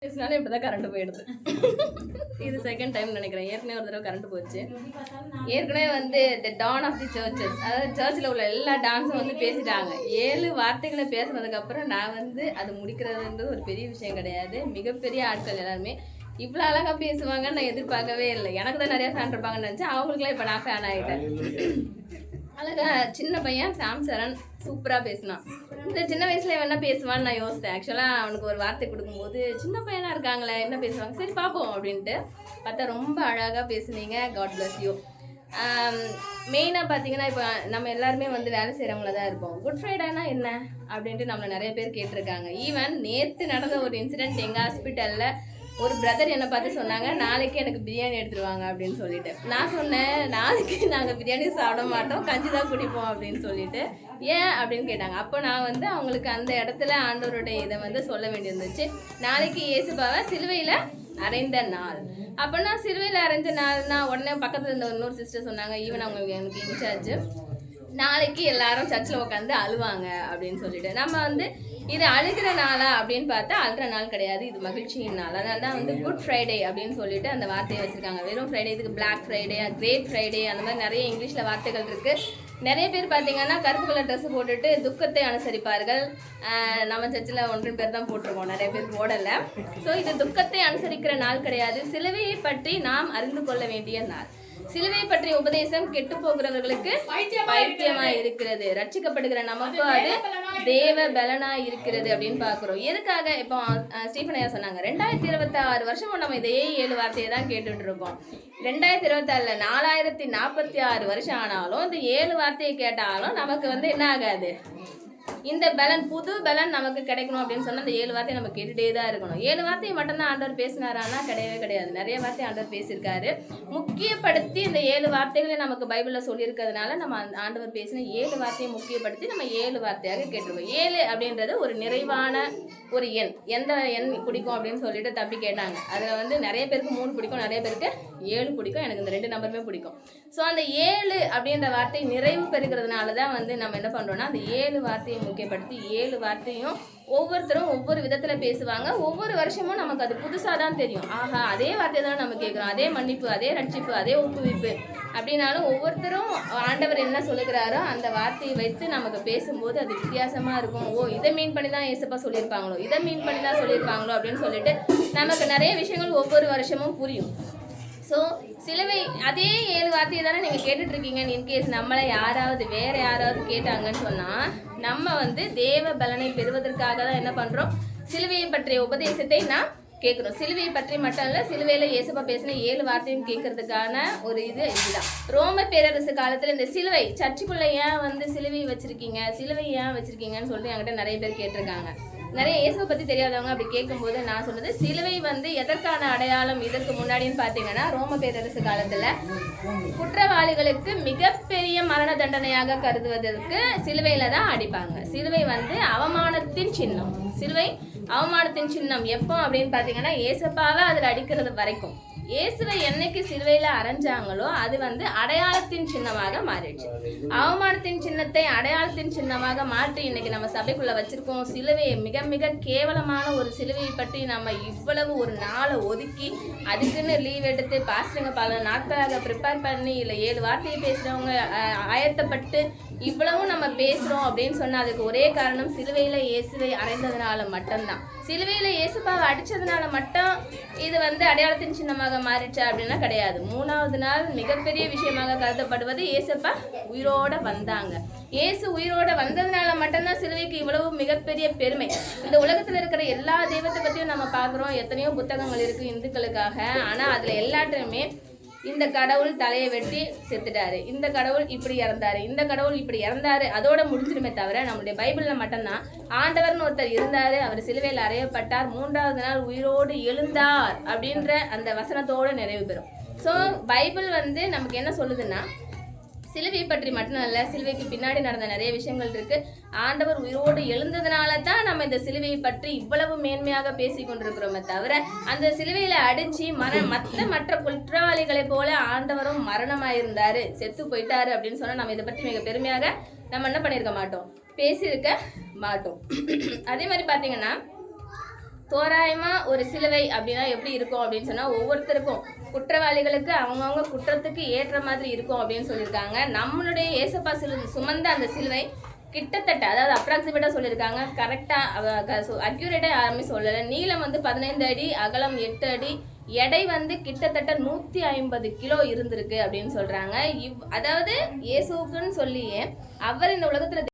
பேசினாலும் இப்படி தான் கரண்ட் போயிடுது. இது செகண்ட் டைம் நினைக்கிறேன். ஏற்கனவே ஒரு தடவை கரண்ட் போச்சு. ஏற்கனவே வந்து த டான் ஆஃப் தி சர்ச்சஸ், அதாவது சர்ச்சில் உள்ள எல்லா டான்ஸும் வந்து பேசிட்டாங்க. 7 வார்த்தைகளை பேசுனதுக்கப்புறம் நான் வந்து அது முடிக்கிறதுன்றது ஒரு பெரிய விஷயம் கிடையாது. மிகப்பெரிய ஆட்கள் எல்லாருமே இவ்வளோ அழகாக பேசுவாங்கன்னு நான் எதிர்பார்க்கவே இல்லை. எனக்கு தான் நிறையா ஃபேன் இருப்பாங்கன்னு நினச்சேன். அவங்களுக்குலாம் இப்போ நான் ஃபேன் ஆகிட்டேன். அழகா சின்ன பையன் சாம் சரண் சூப்பராக பேசினான். இந்த சின்ன வயசுல என்ன பேசுவான்னு நான் யோசித்தேன். ஆக்சுவலாக அவனுக்கு ஒரு வார்த்தை கொடுக்கும்போது சின்ன பையனாக இருக்காங்களே என்ன பேசுவாங்க, சரி பார்ப்போம் அப்படின்ட்டு பார்த்தா ரொம்ப அழகாக பேசுனீங்க. God bless you. மெயினாக பார்த்தீங்கன்னா இப்போ நம்ம எல்லாருமே வந்து வேலை செய்கிறவங்கள தான் இருப்போம். குட் ஃப்ரைடேனா என்ன அப்படின்ட்டு நம்மளை நிறைய பேர் கேட்டிருக்காங்க. ஈவன் நேற்று நடந்த ஒரு இன்சிடெண்ட் எங்கள் ஹாஸ்பிட்டலில் ஒரு பிரதர் என்னை பார்த்து சொன்னாங்க, நாளைக்கு எனக்கு பிரியாணி எடுத்துருவாங்க அப்படின்னு சொல்லிட்டு. நான் சொன்னேன், நாளைக்கு நாங்கள் பிரியாணி சாப்பிட மாட்டோம், கஞ்சி தான் குடிப்போம் அப்படின்னு சொல்லிட்டு. ஏன் அப்படின்னு கேட்டாங்க. அப்போ நான் வந்து அவங்களுக்கு அந்த இடத்துல ஆண்டவருடைய இதை வந்து சொல்ல வேண்டியிருந்துச்சு. நாளைக்கு இயேசுபாவை சிலுவையில் அறைந்த நாள். அப்போனா சிலுவையில் அரைஞ்ச நாள்னா உடனே பக்கத்தில் இருந்த இன்னொரு சிஸ்டர் சொன்னாங்க, ஈவன் அவங்க எனக்கு இன்சார்ஜ், நாளைக்கு எல்லாரும் சர்ச்சில் உட்காந்து அழுவாங்க அப்படின்னு சொல்லிட்டு. நம்ம வந்து இது அழுகிற நாளா அப்படின்னு பார்த்தா அழுகிற நாள் கிடையாது, இது மகிழ்ச்சியின் நாள். அதனால தான் வந்து குட் ஃப்ரைடே அப்படின்னு சொல்லிட்டு அந்த வார்த்தையை வச்சுருக்காங்க. வெறும் ஃப்ரைடே, இதுக்கு பிளாக் ஃப்ரைடே, கிரேட் ஃப்ரைடே, அந்த மாதிரி நிறைய இங்கிலீஷில் வார்த்தைகள் இருக்குது. நிறைய பேர் பார்த்தீங்கன்னா கருப்பு கலர் ட்ரெஸ்ஸு போட்டுட்டு துக்கத்தை அனுசரிப்பார்கள். நம்ம சர்ச்சில் 1-2 பேர் தான் போட்டிருக்கோம், நிறைய பேர் போடலை. ஸோ இது துக்கத்தை அனுசரிக்கிற நாள் கிடையாது, சிலுவையை பற்றி நாம் அறிந்து கொள்ள வேண்டிய நாள். சிலுவை பற்றிய உபதேசம் கெட்டு போகிறவர்களுக்கு பைத்தியமா இருக்கிறது, ரட்சிக்கப்படுகிற நமக்கு அது தேவ பலனா இருக்கிறது அப்படின்னு பாக்குறோம். எதுக்காக இப்போ ஸ்டீஃபன் ஐயா சொன்னாங்க 2026 வருஷமும் நம்ம இதே 7 வார்த்தையை தான் கேட்டுட்டு இருக்கோம். 2024 4046 வருஷம் ஆனாலும் இந்த 7 வார்த்தையை கேட்டாலும் நமக்கு வந்து என்ன ஆகாது, இந்த பலன் புது பலன் நமக்கு கிடைக்கணும் அப்படின்னு சொன்னால் அந்த 7 வார்த்தையை நம்ம கேட்டுகிட்டே தான் இருக்கணும். 7 வார்த்தையை மட்டும்தான் ஆண்டவர் பேசினாரானா கிடையவே கிடையாது, நிறைய வார்த்தை ஆண்டவர் பேசியிருக்காரு. முக்கியப்படுத்தி இந்த 7 வார்த்தைகளை நமக்கு பைபிளில் சொல்லியிருக்கிறதுனால நம்ம அந்த ஆண்டவர் பேசின 7 வார்த்தையை முக்கியப்படுத்தி நம்ம 7 வார்த்தையாக கேட்டுருவோம். 7 அப்படின்றது ஒரு நிறைவான ஒரு எண். எந்த எண் பிடிக்கும் அப்படின்னு சொல்லிட்டு தம்பி கேட்டாங்க. அதில் வந்து நிறைய பேருக்கு 3 பிடிக்கும், நிறைய பேருக்கு 7 பிடிக்கும், எனக்கு இந்த 2 நம்பருமே பிடிக்கும். ஸோ அந்த 7 அப்படின்ற வார்த்தை நிறைவு பெறுகிறதுனால தான் வந்து நம்ம என்ன பண்ணுறோம்னா அந்த 7 வார்த்தையை முக்கியப்படுத்தி 7 வார்த்தையும் ஒவ்வொருத்தரும் ஒவ்வொரு விதத்தில் பேசுவாங்க. ஒவ்வொரு வருஷமும் நமக்கு அது புதுசாக தான் தெரியும். ஆஹா, அதே வார்த்தை தான் நம்ம கேட்குறோம், அதே மன்னிப்பு, அதே ரட்சிப்பு, அதே ஒப்புவிப்பு அப்படின்னாலும் ஒவ்வொருத்தரும் ஆண்டவர் என்ன சொல்லுகிறாரோ அந்த வார்த்தையை வைத்து நமக்கு பேசும்போது அது வித்தியாசமாக இருக்கும். ஓ, இதை மீன் பண்ணி தான் ஏசப்பா சொல்லியிருப்பாங்களோ, இதை மீன் பண்ணி தான் சொல்லியிருப்பாங்களோ அப்படின்னு சொல்லிட்டு நமக்கு நிறைய விஷயங்கள் ஒவ்வொரு வருஷமும் புரியும். ஸோ சிலுவை அதே 7 வார்த்தையை தானே நீங்கள் கேட்டுட்ருக்கீங்கன்னு இன்கேஸ் நம்மளை யாராவது வேறு யாராவது கேட்டாங்கன்னு சொன்னால் நம்ம வந்து தேவ பலனை பெறுவதற்காக தான் என்ன பண்ணுறோம், சிலுவையை பற்றிய உபதேசத்தை நான் கேட்குறோம். சிலுவையை பற்றி மட்டும் இல்லை, சிலுவையில் இயேசுப்பா பேசின 7 வார்த்தையும் கேட்கறதுக்கான ஒரு இதுதான். ரோம பேரரசு காலத்தில் இந்த சிலுவை சர்ச்சுக்குள்ளே ஏன் வந்து சிலுவை வச்சுருக்கீங்க, சிலுவை ஏன் வச்சுருக்கீங்கன்னு சொல்லிட்டு என்கிட்ட நிறைய பேர் கேட்டிருக்காங்க. நிறைய இயேசுவை பற்றி தெரியாதவங்க அப்படி கேட்கும்போது நான் சொன்னது, சிலுவை வந்து எதற்கான அடையாளம் இதற்கு முன்னாடின்னு பார்த்தீங்கன்னா ரோம பேரரசு காலத்தில் குற்றவாளிகளுக்கு மிகப்பெரிய மரண தண்டனையாக கருதுவதற்கு சிலுவையில் தான் அடிப்பாங்க. சிலுவை வந்து அவமானத்தின் சின்னம். சிலுவை அவமானத்தின் சின்னம் எப்போ அப்படின்னு பார்த்தீங்கன்னா ஏசப்பாவை அதில் அடிக்கிறது வரைக்கும். இயேசுவை என்னைக்கு சிலுவையில் அரைஞ்சாங்களோ அது வந்து அடையாளத்தின் சின்னமாக மாறிடுச்சு. அவமானத்தின் சின்னத்தை அடையாளத்தின் சின்னமாக மாற்றி இன்னைக்கு நம்ம சபைக்குள்ள வச்சிருக்கோம். சிலுவையை மிக மிக கேவலமான ஒரு சிலுவையை பற்றி நம்ம இவ்வளவு ஒரு நாளை ஒதுக்கி அதுக்குன்னு லீவ் எடுத்து பாஸ்டருங்க பல நாட்களாக ப்ரிப்பேர் பண்ணி இல்லை 7 வார்த்தையை பேசுகிறவங்க ஆயத்தப்பட்டு இவ்வளவும் நம்ம பேசுகிறோம் அப்படின்னு சொன்னால் அதுக்கு ஒரே காரணம் சிலுவையில் இயேசுவை அறைந்ததுனால மட்டும்தான். சிலுவையில் இயேசுப்பாவை அடித்ததுனால மட்டும் இது வந்து அடையாளத்தின் சின்னமாக மாறிச்சா அப்படின்னா கிடையாது. 3ஆவது நாள் மிகப்பெரிய விஷயமாக கருதப்படுவது இயேசுப்பா உயிரோட வந்தாங்க. இயேசு உயிரோட வந்ததுனால மட்டும்தான் சிலுவைக்கு இவ்வளவு மிகப்பெரிய பெருமை. இந்த உலகத்தில் இருக்கிற எல்லா தெய்வத்தை பற்றியும் நம்ம பார்க்குறோம், எத்தனையோ புத்தகங்கள் இருக்குது இந்துக்களுக்காக. ஆனால் அதில் எல்லாத்தையுமே இந்த கடவுள் தலையை வெட்டி செத்துட்டாரு, இந்த கடவுள் இப்படி இறந்தாரு, இந்த கடவுள் இப்படி இறந்தாரு, அதோட முடிஞ்சிருமே தவிர நம்மளுடைய பைபிளில் மட்டும்தான் ஆண்டவர்னு ஒருத்தர் இருந்தார், அவர் சிலுவையில் அறையப்பட்டார், 3ஆவது நாள் உயிரோடு எழுந்தார் அப்படின்ற அந்த வசனத்தோடு நிறைவு பெறும். ஸோ பைபிள் வந்து நமக்கு என்ன சொல்லுதுன்னா சிலுவை பற்றி மட்டும் இல்லை, சிலுவைக்கு பின்னாடி நடந்த நிறைய விஷயங்கள் இருக்குது. ஆண்டவர் உயிரோடு எழுந்ததுனால தான் நம்ம இந்த சிலுவையை பற்றி இவ்வளவு மேன்மையாக பேசி கொண்டிருக்கிறோமே தவிர அந்த சிலுவையில் அடித்து மற்ற குற்றவாளிகளை போல ஆண்டவரும் மரணமாயிருந்தாரு, செத்து போயிட்டாரு அப்படின்னு சொன்னால் நம்ம இதை பற்றி மிக பெருமையாக நம்ம என்ன பண்ணியிருக்க மாட்டோம், பேசியிருக்க மாட்டோம். அதே மாதிரி பார்த்தீங்கன்னா தோராயமா ஒரு சிலுவை அப்படின்னா எப்படி இருக்கும் அப்படின்னு சொன்னா ஒவ்வொருத்தருக்கும் குற்றவாளிகளுக்கு அவங்கவுங்க குற்றத்துக்கு ஏற்ற மாதிரி இருக்கும் அப்படின்னு சொல்லியிருக்காங்க. நம்மளுடைய ஏசப்பா சுமந்த அந்த சிலுவை கிட்டத்தட்ட, அதாவது அப்ராக்சிமேட்டாக சொல்லியிருக்காங்க, கரெக்டாக அக்யூரேட்டாக யாருமே சொல்லலை. நீளம் வந்து 15 அடி, அகலம் 8 அடி, எடை வந்து கிட்டத்தட்ட 150 கிலோ இருந்திருக்கு அப்படின்னு சொல்றாங்க. அதாவது இயேசுக்குன்னு சொல்லியே அவர் இந்த உலகத்துல